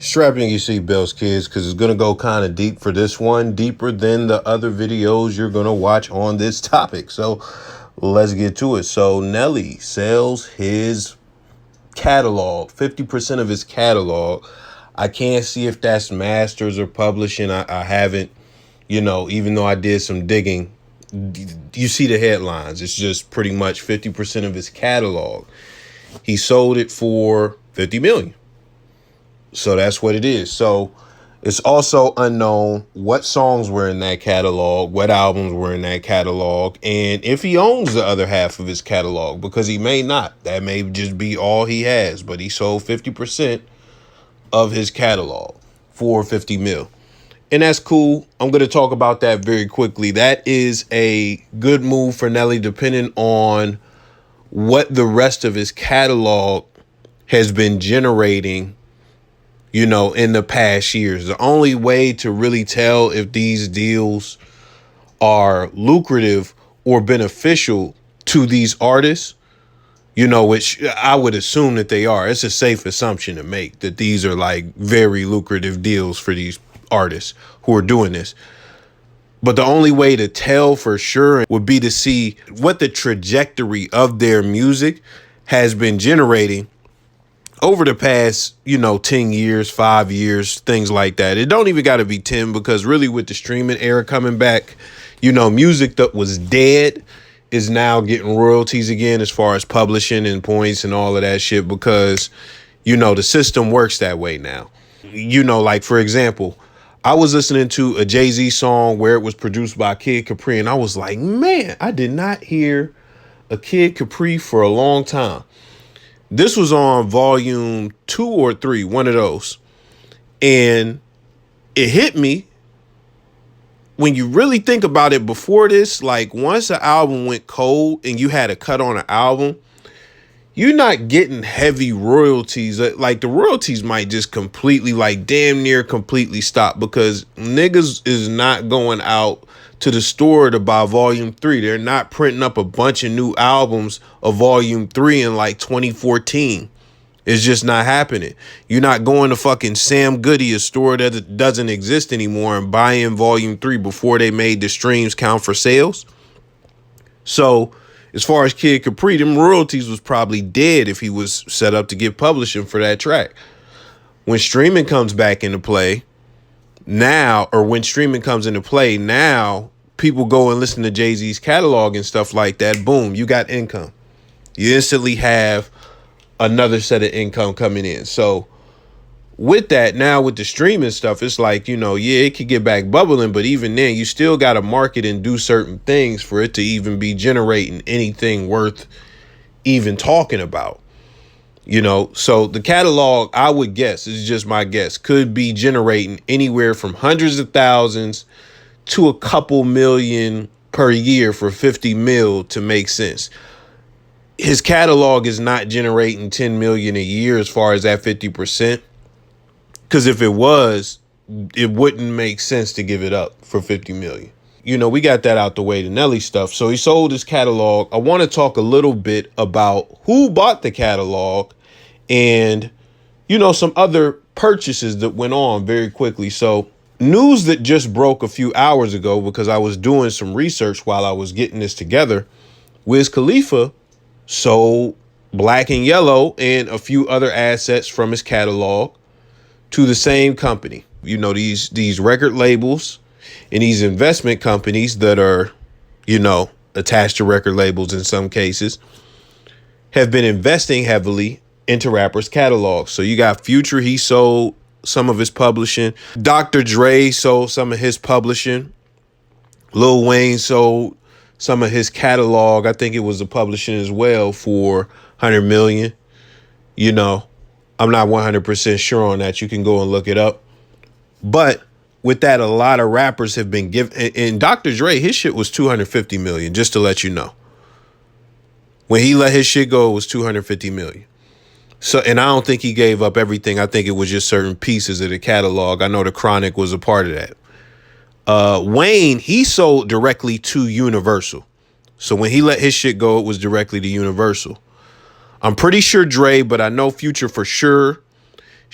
Strap in your seatbelts, kids, because it's going to go kind of deep for this one, deeper than the other videos you're going to watch on this topic. So let's get to it. So Nelly sells his catalog, 50% of his catalog. I can't see if that's masters or publishing. I haven't, even though I did some digging, you see the headlines. It's just pretty much 50% of his catalog. He sold it for $50 million. So that's what it is. So it's also unknown what songs were in that catalog, what albums were in that catalog, and if he owns the other half of his catalog, because he may not. That may just be all he has, but he sold 50% of his catalog for $50 million. And that's cool. I'm going to talk about that very quickly. That is a good move for Nelly, depending on what the rest of his catalog has been generating, in the past years. The only way to really tell if these deals are lucrative or beneficial to these artists, which I would assume that they are. It's a safe assumption to make that these are like very lucrative deals for these artists who are doing this. But the only way to tell for sure would be to see what the trajectory of their music has been generating over the past, 10 years, 5 years, things like that. It don't even got to be 10, because really with the streaming era coming back, music that was dead is now getting royalties again as far as publishing and points and all of that shit, because, the system works that way now. Like, for example, I was listening to a Jay-Z song where it was produced by Kid Capri, and I was like, man, I did not hear a Kid Capri for a long time. This was on volume 2 or 3, one of those. And it hit me when you really think about it. Before this, like, once an album went cold and you had a cut on an album, you're not getting heavy royalties. Like, the royalties might just completely, like, damn near completely stop, because niggas is not going out to the store to buy volume 3. They're not printing up a bunch of new albums of volume 3 in like 2014. It's just not happening. You're not going to fucking Sam Goody, a store that doesn't exist anymore, and buying volume 3 before they made the streams count for sales. So as far as Kid Capri, them royalties was probably dead if he was set up to get publishing for that track. When streaming comes back into play now, or when streaming comes into play now, people go and listen to Jay-Z's catalog and stuff like that. Boom, you got income. You instantly have another set of income coming in. So with that, now with the streaming stuff, it's like, it could get back bubbling, but even then, you still got to market and do certain things for it to even be generating anything worth even talking about. So the catalog, I would guess, this is just my guess, could be generating anywhere from hundreds of thousands to a couple million per year for 50 mil to make sense. His catalog is not generating 10 million a year as far as that 50%. Because if it was, it wouldn't make sense to give it up for 50 million. We got that out the way, the Nelly stuff. So he sold his catalog. I want to talk a little bit about who bought the catalog and, some other purchases that went on very quickly. So news that just broke a few hours ago, because I was doing some research while I was getting this together. Wiz Khalifa sold Black and Yellow and a few other assets from his catalog to the same company. These record labels and these investment companies that are, attached to record labels in some cases, have been investing heavily into rappers' catalogs. So you got Future, he sold some of his publishing. Dr. Dre sold some of his publishing. Lil Wayne sold some of his catalog. I think it was the publishing as well for $100 million. I'm not 100% sure on that. You can go and look it up. But with that, a lot of rappers have been given. And Dr. Dre, his shit was $250 million, just to let you know. When he let his shit go, it was $250 million. So, and I don't think he gave up everything. I think it was just certain pieces of the catalog. I know the Chronic was a part of that. Wayne, he sold directly to Universal. So when he let his shit go, it was directly to Universal. I'm pretty sure Dre, but I know Future for sure.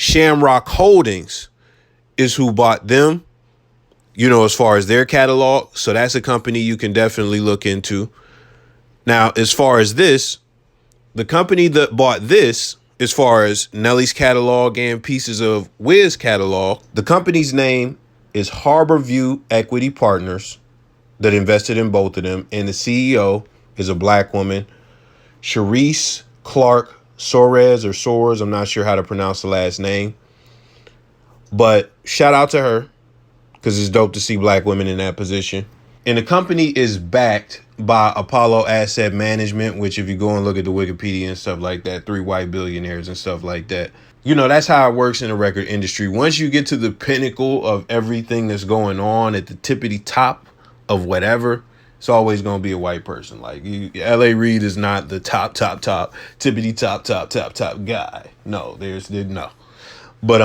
Shamrock Holdings is who bought them, as far as their catalog. So that's a company you can definitely look into. Now, as far as this, the company that bought this, as far as Nelly's catalog and pieces of Wiz catalog, the company's name is Harborview Equity Partners, that invested in both of them. And the CEO is a black woman, Sharice Clark Soares. I'm not sure how to pronounce the last name. But shout out to her, because it's dope to see black women in that position. And the company is backed by Apollo Asset Management, which if you go and look at the Wikipedia and stuff like that, 3 white billionaires and stuff like that. That's how it works in the record industry. Once you get to the pinnacle of everything that's going on at the tippity top of whatever, it's always going to be a white person. Like L.A. Reid is not the top, tippity top guy. No, no. But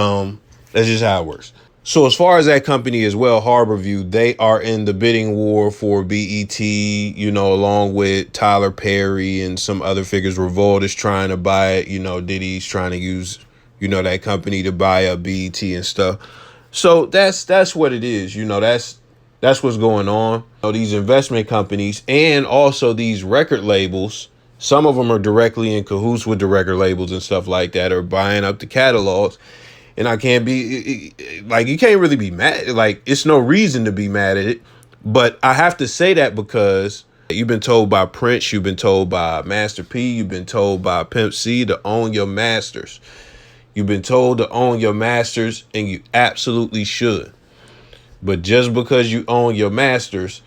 that's just how it works. So as far as that company as well, Harborview, they are in the bidding war for BET, along with Tyler Perry and some other figures. Revolt is trying to buy it. Diddy's trying to use, that company to buy up BET and stuff. So that's what it is. That's what's going on. These investment companies and also these record labels, some of them are directly in cahoots with the record labels and stuff like that, or buying up the catalogs. And I can't be like, you can't really be mad. Like, it's no reason to be mad at it. But I have to say that because you've been told by Prince, you've been told by Master P, you've been told by Pimp C to own your masters. You've been told to own your masters, and you absolutely should. But just because you own your masters,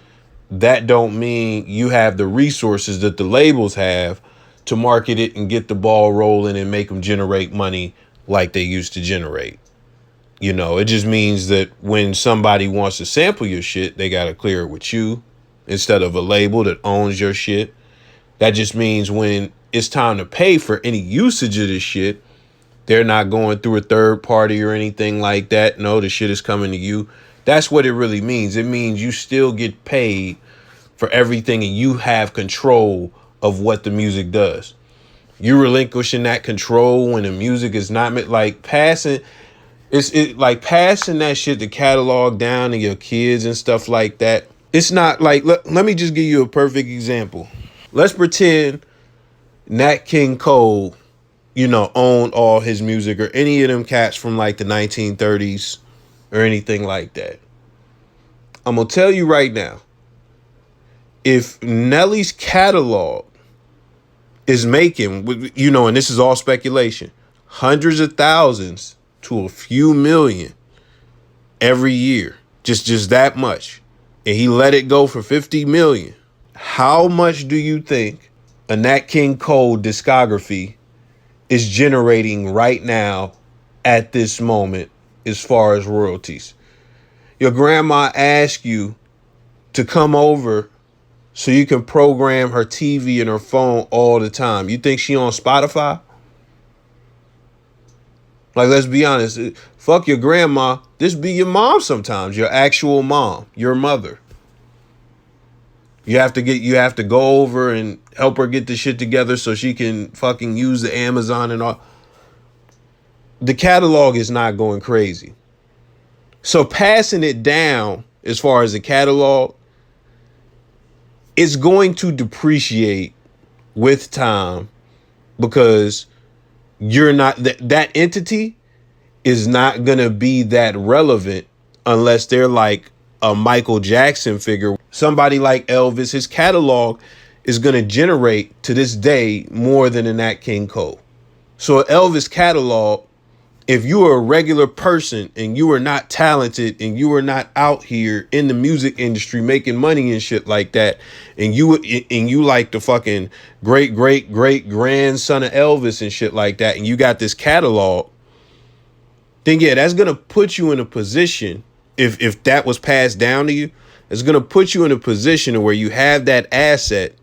that don't mean you have the resources that the labels have to market it and get the ball rolling and make them generate money like they used to generate. It just means that when somebody wants to sample your shit, they got to clear it with you instead of a label that owns your shit. That just means when it's time to pay for any usage of this shit, they're not going through a third party or anything like that. No, the shit is coming to you. That's what it really means. It means you still get paid for everything and you have control of what the music does. You relinquishing that control when the music is not like passing. Like passing that shit, the catalog down to your kids and stuff like that. It's not like, let me just give you a perfect example. Let's pretend Nat King Cole, owned all his music, or any of them cats from like the 1930s or anything like that. I'm going to tell you right now, if Nelly's catalog is making, and this is all speculation, hundreds of thousands to a few million every year, just that much, and he let it go for 50 million, how much do you think a Nat King Cole discography is generating right now at this moment as far as royalties? Your grandma asked you to come over so you can program her TV and her phone all the time. You think she on Spotify? Like, let's be honest. Fuck your grandma. This be your mom sometimes. Your actual mom. Your mother. You have to go over and help her get the shit together so she can fucking use the Amazon and all. The catalog is not going crazy. So passing it down as far as the catalog, it's going to depreciate with time because you're not that entity is not going to be that relevant unless they're like a Michael Jackson figure. Somebody like Elvis, his catalog is going to generate to this day more than a Nat King Cole. So Elvis catalog, if you are a regular person and you are not talented and you are not out here in the music industry making money and shit like that, and you like the fucking great grandson of Elvis and shit like that, and you got this catalog, then yeah, that's gonna put you in a position, if that was passed down to you, it's gonna put you in a position where you have that asset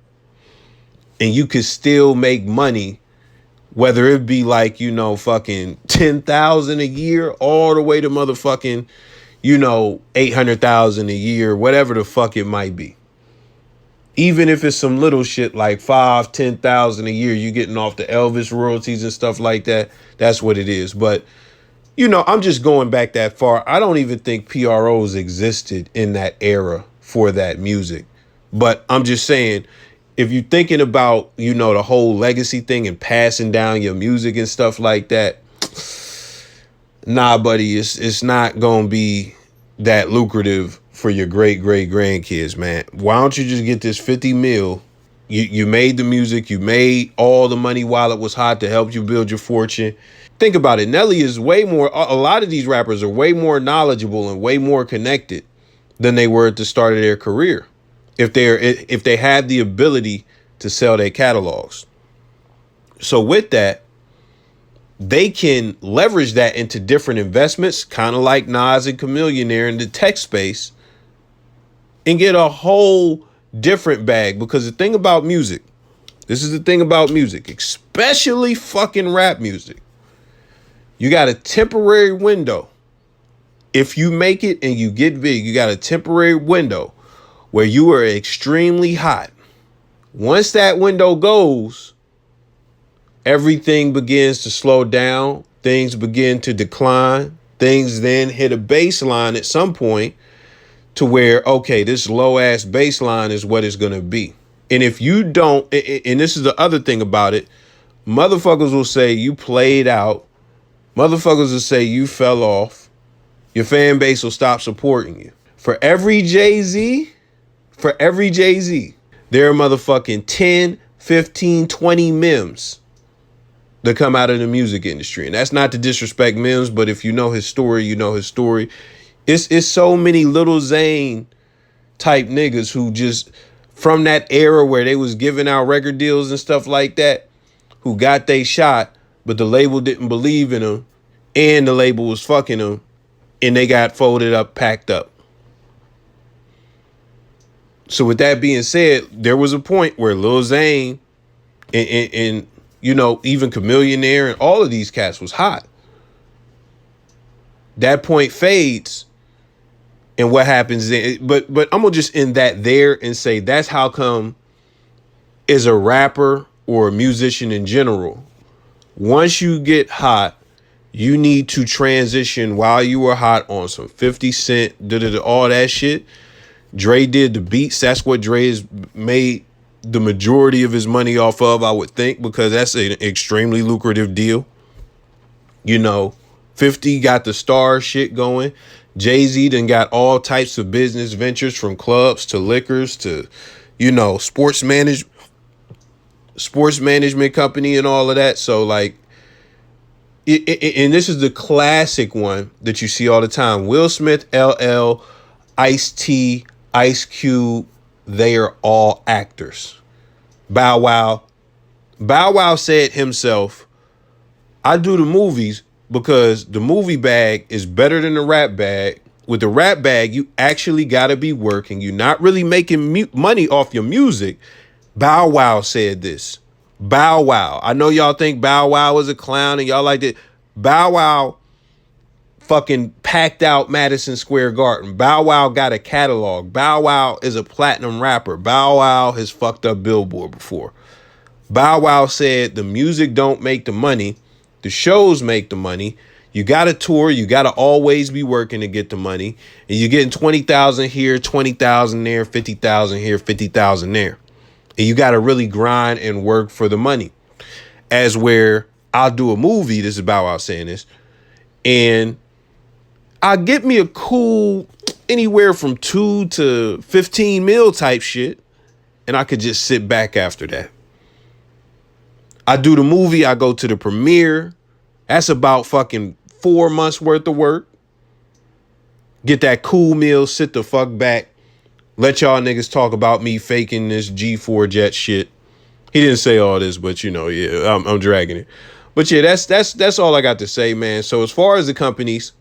and you could still make money. Whether it be like, fucking 10,000 a year all the way to motherfucking, 800,000 a year, whatever the fuck it might be. Even if it's some little shit like 5,000-10,000 a year, you getting off the Elvis royalties and stuff like that. That's what it is. But I'm just going back that far. I don't even think PROs existed in that era for that music. But I'm just saying, if you're thinking about, the whole legacy thing and passing down your music and stuff like that, nah, buddy, it's not gonna be that lucrative for your great grandkids, man. Why don't you just get this 50 mil? You made the music, you made all the money while it was hot to help you build your fortune. Think about it. Nelly is way more, a lot of these rappers are way more knowledgeable and way more connected than they were at the start of their career. If they have the ability to sell their catalogs. So with that, they can leverage that into different investments, kind of like Nas and Chamillionaire in the tech space, and get a whole different bag. Because the thing about music, this is the thing about music, especially fucking rap music. You got a temporary window. If you make it and you get big, you got a temporary window where you are extremely hot. Once that window goes, everything begins to slow down. Things begin to decline. Things then hit a baseline at some point to where, okay, this low ass baseline is what it's going to be. And if you don't, and this is the other thing about it, motherfuckers will say you played out. Motherfuckers will say you fell off. Your fan base will stop supporting you. For every Jay-Z, there are motherfucking 10, 15, 20 Mims that come out of the music industry. And that's not to disrespect Mims, but if you know his story, you know his story. It's so many Little Zane type niggas who just, from that era where they was giving out record deals and stuff like that, who got they shot, but the label didn't believe in them, and the label was fucking them, and they got folded up, packed up. So with that being said, there was a point where Lil Zane and even Chamillionaire and all of these cats was hot. That point fades, and what happens then? But I'm gonna just end that there and say that's how come, as a rapper or a musician in general, once you get hot, you need to transition while you were hot on some 50 Cent, all that shit. Dre did the beats. That's what Dre has made the majority of his money off of, I would think, because that's an extremely lucrative deal. 50 got the star shit going. Jay-Z done got all types of business ventures, from clubs to liquors to, sports management company and all of that. So like, and this is the classic one that you see all the time. Will Smith, LL, Ice-T, Ice Cube, they are all actors. Bow Wow said himself, I do the movies because the movie bag is better than the rap bag. With the rap bag, you actually got to be working. You're not really making money off your music. Bow Wow said this. Bow Wow. I know y'all think Bow Wow was a clown and y'all liked it. Bow Wow fucking packed out Madison Square Garden. Bow Wow got a catalog. Bow Wow is a platinum rapper. Bow Wow has fucked up Billboard before. Bow Wow said the music don't make the money. The shows make the money. You got to tour. You got to always be working to get the money. And you're getting 20,000 here, 20,000 there, 50,000 here, 50,000 there. And you got to really grind and work for the money. As where I'll do a movie, this is Bow Wow saying this, and I'll get me a cool anywhere from 2 to 15 mil type shit, and I could just sit back after that. I do the movie, I go to the premiere. That's about fucking 4 months worth of work. Get that cool meal, sit the fuck back. Let y'all niggas talk about me faking this G4 jet shit. He didn't say all this, but I'm dragging it. But yeah, that's all I got to say, man. So as far as the companies,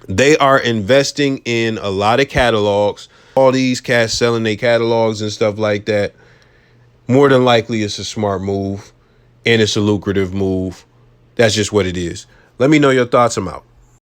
they are investing in a lot of catalogs. All these cats selling their catalogs and stuff like that. More than likely, it's a smart move, and it's a lucrative move. That's just what it is. Let me know your thoughts. I'm out.